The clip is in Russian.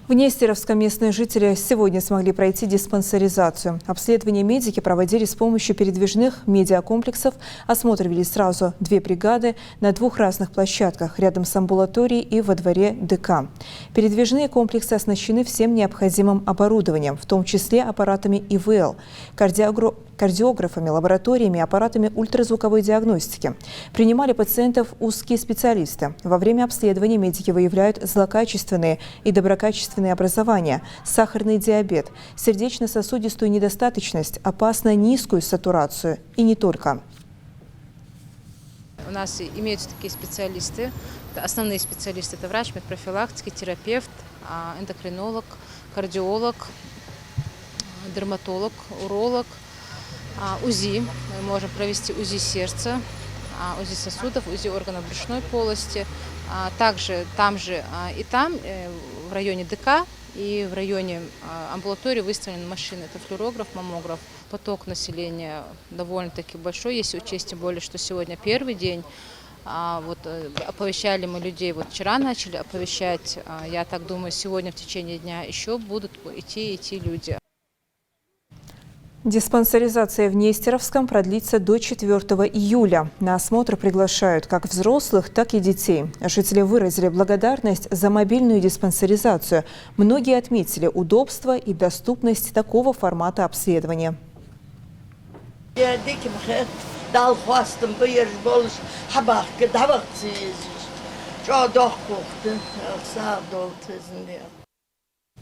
В Нестеровском местные жители сегодня смогли пройти диспансеризацию. Обследование медики проводили с помощью передвижных медиакомплексов. Осмотр вели сразу 2 бригады на 2 разных площадках рядом с амбулаторией и во дворе ДК. Передвижные комплексы оснащены всем необходимым оборудованием, в том числе аппаратами ИВЛ, кардиографами, лабораториями, аппаратами ультразвуковой диагностики. Принимали пациентов узкие специалисты. Во время обследования медики выявляют злокачественные и доброкачественные образования, сахарный диабет, сердечно-сосудистую недостаточность, опасно низкую сатурацию и не только. У нас имеются такие специалисты. Основные специалисты – это врач, медпрофилактики, терапевт, эндокринолог, кардиолог, дерматолог, уролог, УЗИ. Мы можем провести УЗИ сердца, УЗИ сосудов, УЗИ органов брюшной полости. Также там же и там, в районе ДК и в районе амбулатории выставлены машины. Это флюорограф, маммограф. Поток населения довольно-таки большой, если учесть, тем более, что сегодня первый день. Оповещали мы людей, вчера начали оповещать. Я так думаю, сегодня в течение дня еще будут идти люди. Диспансеризация в Нестеровском продлится до 4 июля. На осмотр приглашают как взрослых, так и детей. Жители выразили благодарность за мобильную диспансеризацию. Многие отметили удобство и доступность такого формата обследования.